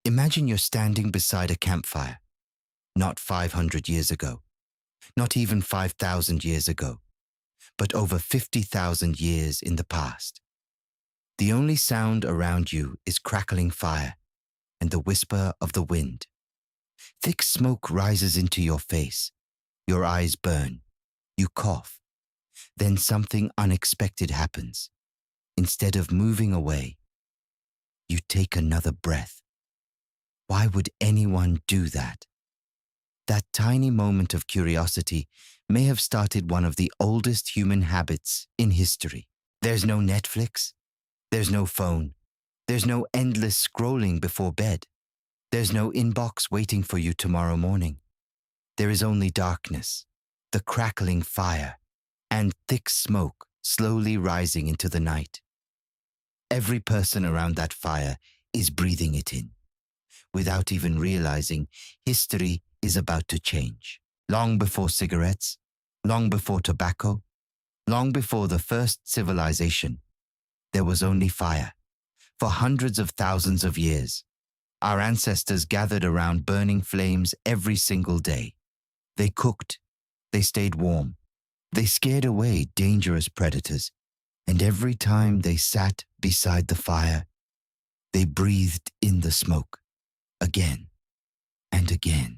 Imagine you're standing beside a campfire, not 500 years ago, not even 5,000 years ago, but over 50,000 years in the past. The only sound around you is crackling fire and the whisper of the wind. Thick smoke rises into your face. Your eyes burn. You cough. Then something unexpected happens. Instead of moving away, you take another breath. Why would anyone do that? That tiny moment of curiosity may have started one of the oldest human habits in history. There's no Netflix. There's no phone. There's no endless scrolling before bed. There's no inbox waiting for you tomorrow morning. There is only darkness, the crackling fire, and thick smoke slowly rising into the night. Every person around that fire is breathing it in. Without even realizing, history is about to change. Long before cigarettes, long before tobacco, long before the first civilization, there was only fire. For hundreds of thousands of years, our ancestors gathered around burning flames every single day. They cooked, they stayed warm, they scared away dangerous predators, and every time they sat beside the fire, they breathed in the smoke, again and again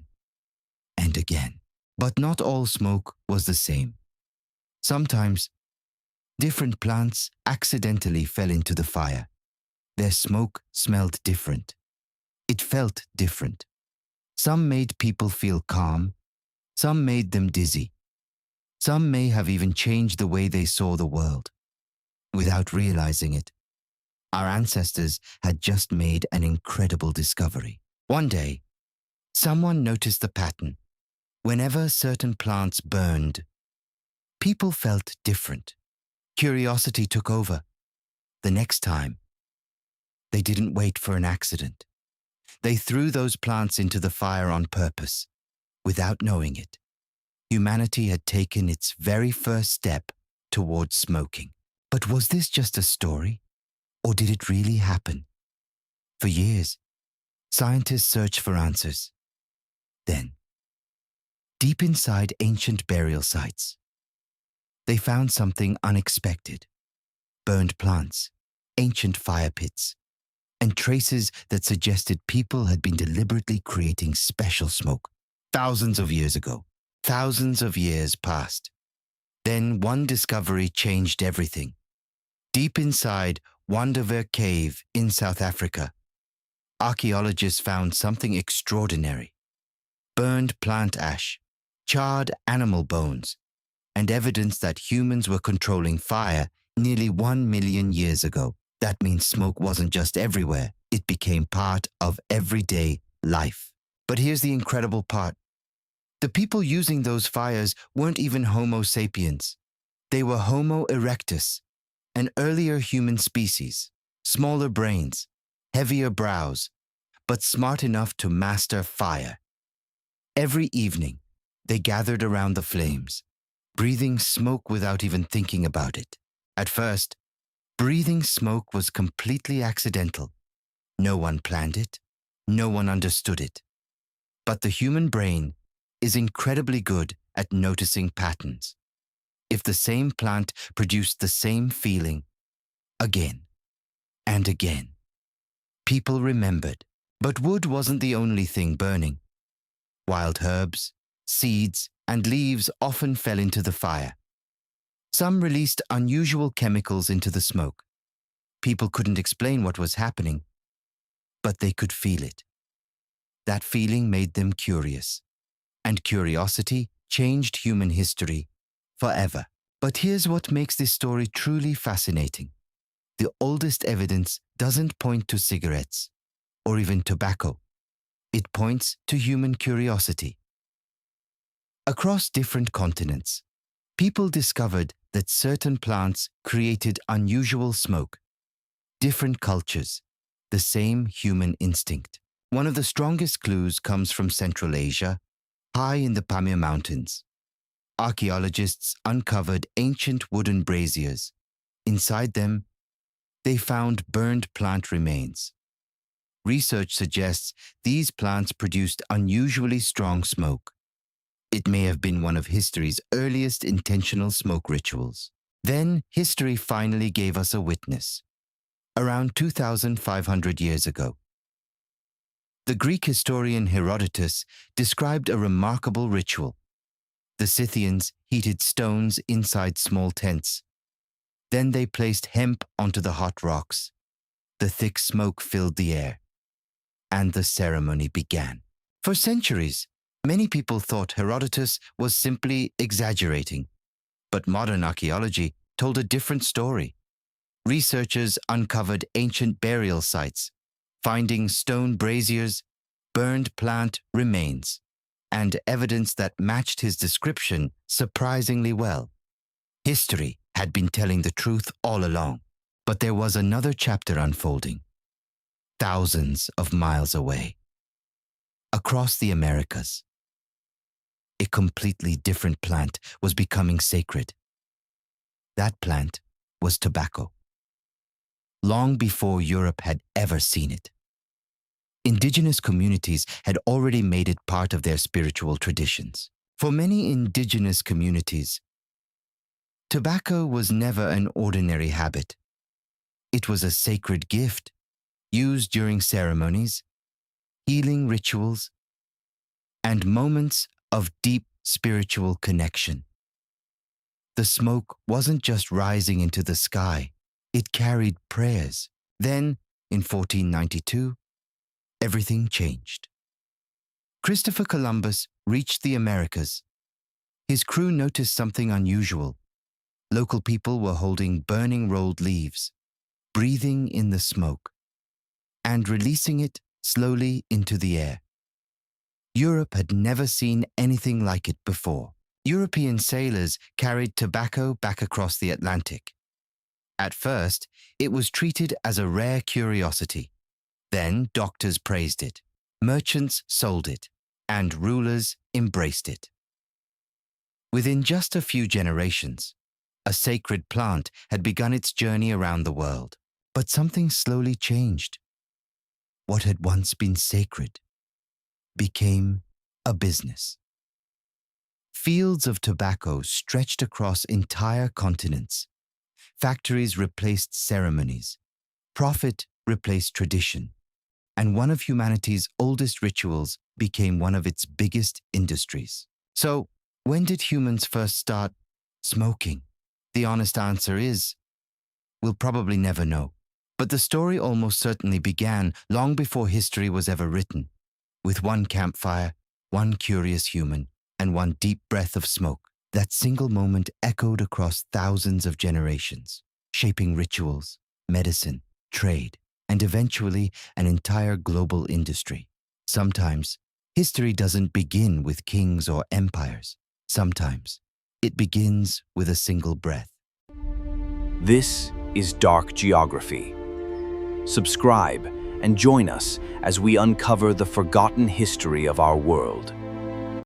and again. But not all smoke was the same. Sometimes, different plants accidentally fell into the fire. Their smoke smelled different. It felt different. Some made people feel calm. Some made them dizzy. Some may have even changed the way they saw the world. Without realizing it, our ancestors had just made an incredible discovery. One day, someone noticed the pattern. Whenever certain plants burned, people felt different. Curiosity took over. The next time, they didn't wait for an accident. They threw those plants into the fire on purpose, without knowing it. Humanity had taken its very first step towards smoking. But was this just a story, or did it really happen? For years, scientists searched for answers. Then, deep inside ancient burial sites, they found something unexpected: burned plants, ancient fire pits, and traces that suggested people had been deliberately creating special smoke. Thousands of years ago, thousands of years passed. Then one discovery changed everything. Deep inside Wonderwerk Cave in South Africa, archaeologists found something extraordinary: burned plant ash, charred animal bones, and evidence that humans were controlling fire nearly 1 million years ago. That means smoke wasn't just everywhere, it became part of everyday life. But here's the incredible part. The people using those fires weren't even Homo sapiens. They were Homo erectus, an earlier human species, smaller brains, heavier brows, but smart enough to master fire. Every evening, they gathered around the flames, breathing smoke without even thinking about it. At first, breathing smoke was completely accidental. No one planned it. No one understood it. But the human brain is incredibly good at noticing patterns. If the same plant produced the same feeling again and again, people remembered. But wood wasn't the only thing burning. Wild herbs, seeds, and leaves often fell into the fire. Some released unusual chemicals into the smoke. People couldn't explain what was happening, but they could feel it. That feeling made them curious, and curiosity changed human history forever. But here's what makes this story truly fascinating. The oldest evidence doesn't point to cigarettes or even tobacco. It points to human curiosity. Across different continents, people discovered that certain plants created unusual smoke. Different cultures, the same human instinct. One of the strongest clues comes from Central Asia, high in the Pamir Mountains. Archaeologists uncovered ancient wooden braziers. Inside them, they found burned plant remains. Research suggests these plants produced unusually strong smoke. It may have been one of history's earliest intentional smoke rituals. Then history finally gave us a witness. Around 2,500 years ago, the Greek historian Herodotus described a remarkable ritual. The Scythians heated stones inside small tents. Then they placed hemp onto the hot rocks. The thick smoke filled the air, and the ceremony began. For centuries, many people thought Herodotus was simply exaggerating, but modern archaeology told a different story. Researchers uncovered ancient burial sites, finding stone braziers, burned plant remains, and evidence that matched his description surprisingly well. History had been telling the truth all along, but there was another chapter unfolding. Thousands of miles away, across the Americas, a completely different plant was becoming sacred. That plant was tobacco. Long before Europe had ever seen it, Indigenous communities had already made it part of their spiritual traditions. For many Indigenous communities, tobacco was never an ordinary habit. It was a sacred gift, used during ceremonies, healing rituals, and moments of deep spiritual connection. The smoke wasn't just rising into the sky, it carried prayers. Then, in 1492, everything changed. Christopher Columbus reached the Americas. His crew noticed something unusual. Local people were holding burning rolled leaves, breathing in the smoke, and releasing it slowly into the air. Europe had never seen anything like it before. European sailors carried tobacco back across the Atlantic. At first, it was treated as a rare curiosity. Then doctors praised it, merchants sold it, and rulers embraced it. Within just a few generations, a sacred plant had begun its journey around the world. But something slowly changed. What had once been sacred became a business. Fields of tobacco stretched across entire continents. Factories replaced ceremonies. Profit replaced tradition. And one of humanity's oldest rituals became one of its biggest industries. So, when did humans first start smoking? The honest answer is, we'll probably never know. But the story almost certainly began long before history was ever written, with one campfire, one curious human, and one deep breath of smoke. That single moment echoed across thousands of generations, shaping rituals, medicine, trade, and eventually an entire global industry. Sometimes, history doesn't begin with kings or empires. Sometimes, it begins with a single breath. This is Dark Geography. Subscribe and join us as we uncover the forgotten history of our world.